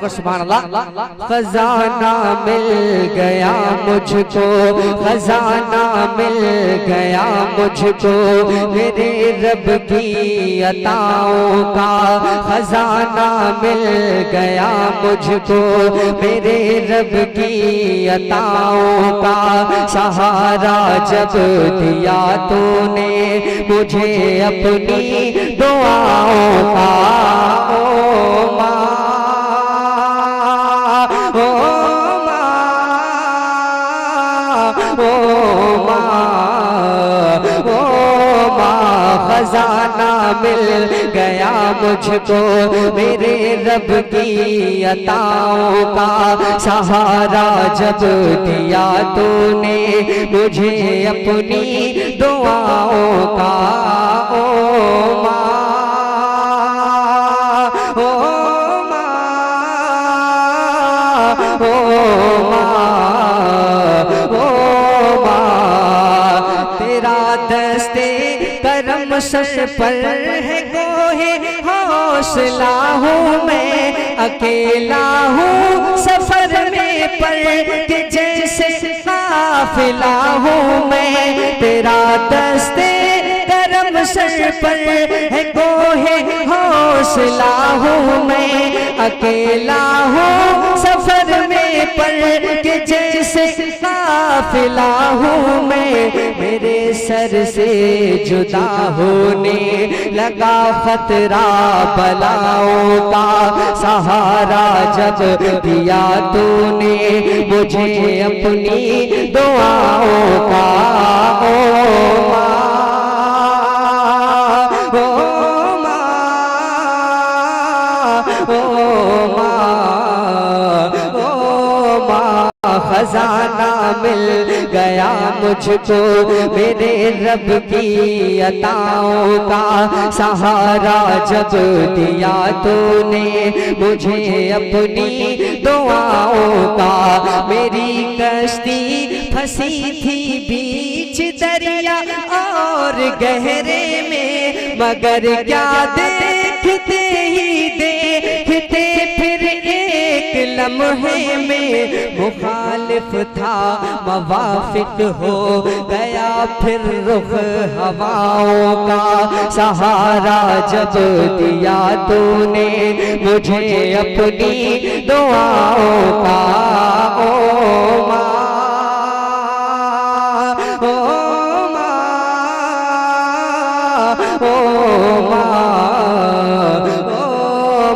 सुभान अल्लाह। खजाना मिल गया मुझको, खजाना मिल गया मुझको, मेरे रब की अताओं का खजाना मिल गया मुझको, मेरे रब की अताओं का। सहारा जब दिया तूने मुझे अपनी दुआओं का। ओ माँ, ओ माँ, ओ माँ, ओ माँ, खजाना मिल गया मुझको, मेरे रब की अताओं का। सहारा जब दिया तूने मुझे अपनी दुआओं का। ओ माँ, ओ माँ, ओ माँ, ओ माँ, तेरा दस्ते करम सर पर है गोहे हौसला हूँ मैं, अकेला हूँ सफर में पर के जैसे काफिला हूँ मैं। तेरा दस्ते करम सर पर है गोहे हौसला हूँ मैं, अकेला हूँ सफर में पर के जैसे काफिला हूँ मैं। मेरे सर से जुदा होने लगा खतरा बलाओं का। सहारा जब दिया तूने मुझे अपनी दुआओं का। ओ माँ, ओ माँ, ओ माँ, ओ माँ, खजाना मिल गया मुझको, मेरे रब की अताओं का। सहारा जब दिया तूने मुझे अपनी दुआओं का। मेरी कश्ती फंसी थी बीच दरिया और गहरे में, मगर क्या देखते ही देखते फिर एक लम्हे में मुखालिफ था मवाफिक हो गया फिर रुख हवाओं का। सहारा जब दिया तूने मुझे अपनी दुआओं का। ओ माँ, ओ माँ, ओ माँ, ओ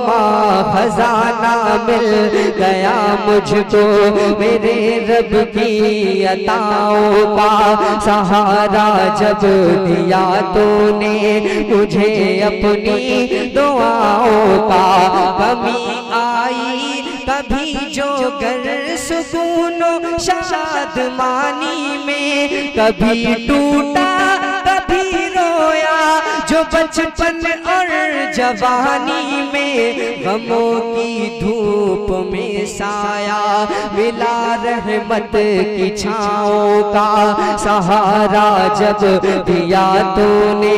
माँ, खजाना मिल गया मुझको, मेरे रब की अताओं का। सहारा जब दिया तूने मुझे अपनी दुआओं का। कमी आई कभी जो गर सुकूनो शादमानी में, कभी टूटा कभी रोया जो बचपन और जवानी में। गमों की धूप में साया मिला रहमत की छाओं का। सहारा जब दिया तूने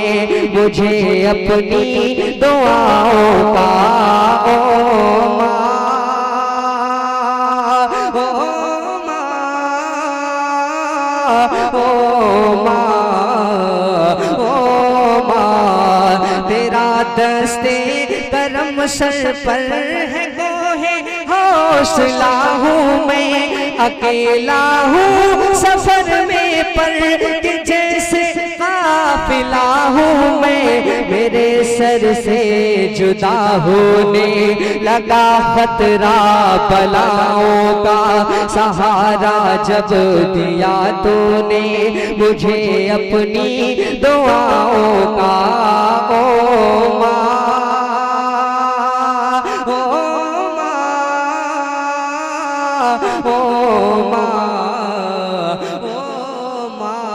मुझे अपनी दुआओं का। ओ माँ, ओ माँ, ओ माँ, ओ माँ, तेरा दस्ते करम सर पर है गोहे हौसला हूँ मैं, अकेला हूँ सफर में पर के जैसे काफिला हूँ मैं। मेरे सर से जुदा होने लगा खतरा बलाओं का। सहारा जब दिया तूने मुझे अपनी दुआओं का। ओ माँ, ओ माँ, ओ माँ।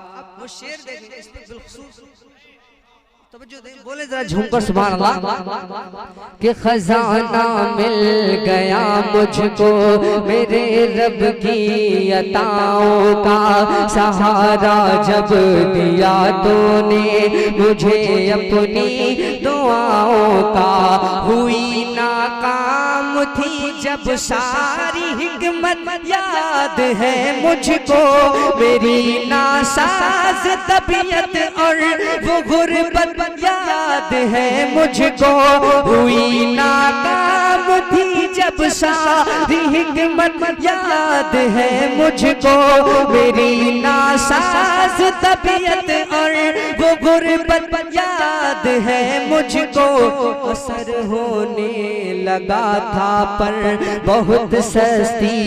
अब वो शेर देखेंगे, इस पे बिलखुसूस तवज्जो दें, बोले जरा झूमकर सुभान अल्लाह। कि खजाना मिल गया मुझको, मेरे रब की अताओं का। सहारा जब दिया तूने मुझे अपनी दुआओं का। हुई ना थी जब सारी हिकमत याद है मुझको, मेरी नासाज तबीयत और वो गुर्बत याद है मुझको, हुई नाकाम थी जब सारी हिकमत याद है मुझको, मेरी नासाज तबीयत और वो गुर्बत याद है मुझको। असर होने लगा था पर बहुत सस्ती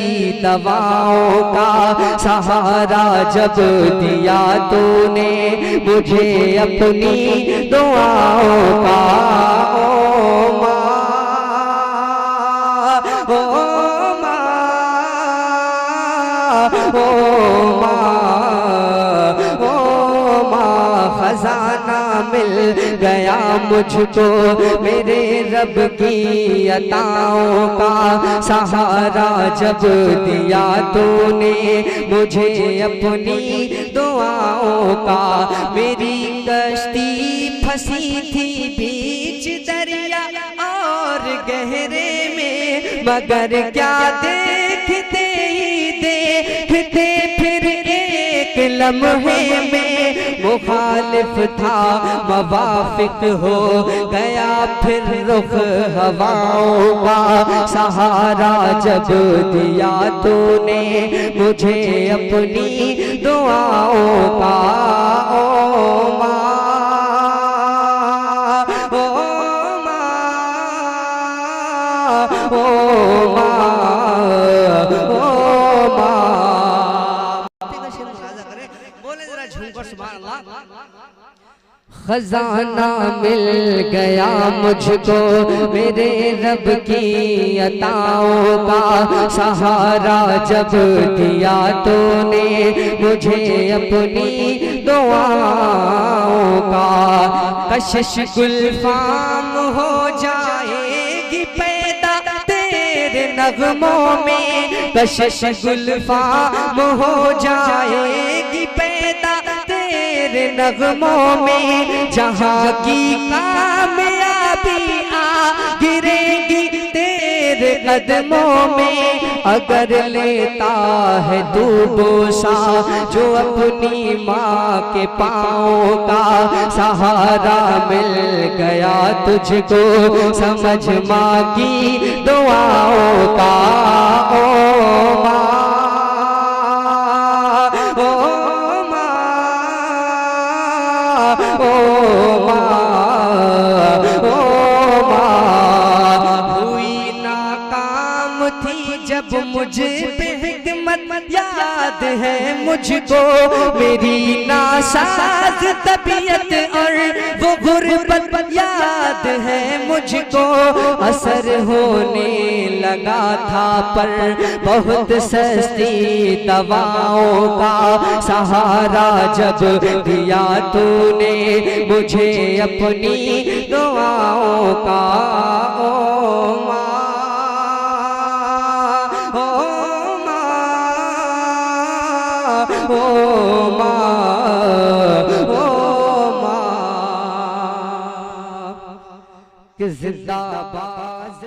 दवाओं का सहारा जब दिया तूने मुझे अपनी दुआओं का। ओ माँ, ओ माँ, ओ माँ, खजाना मिल गया मुझको मेरे रब की अताओं का सहारा जब दिया तूने मुझे अपनी दुआओं का। मेरी कश्ती फंसी थी बीच दरिया और गहरे में, मगर क्या देखते ही देखते फिर एक लम्हे में मुखालिफ था मवाफिक हो गया फिर रुख हवाओं का सहारा जब दिया तूने मुझे अपनी दुआओं का। ओ माँ, ओ माँ, ओ माँ, ओ माँ। बोले जरा झूमकर सुभान अल्लाह। खजाना मिल गया मुझको मेरे रब की अताओं का सहारा जब दिया तूने मुझे अपनी दुआओं का। कशिश गुलफाम हो जाएगी पैदा तेरे नगमों में, कशिश गुलफाम हो जाएगी पैदा तेरे नगमों में, जहाँ की कामयाबी आ गिरेगी तेरे कदमों में। अगर लेता है तू बोसा जो अपनी माँ के पाँव का सहारा मिल गया तुझको समझ माँ की दुआओं का। ओ माँ, ओ माँ, ओ माँ, हुई नाकाम थी जब मुझे पे हिकमत याद है मुझको, मेरी नासाज तबीयत और वो गुर्बत याद है मुझको। असर होने लगा था पर बहुत सस्ती दवाओं का सहारा जब दिया तूने मुझे अपनी दुआओं का। ओ माँ, ओ माँ, ओ माँ, कि जिंदाबाद।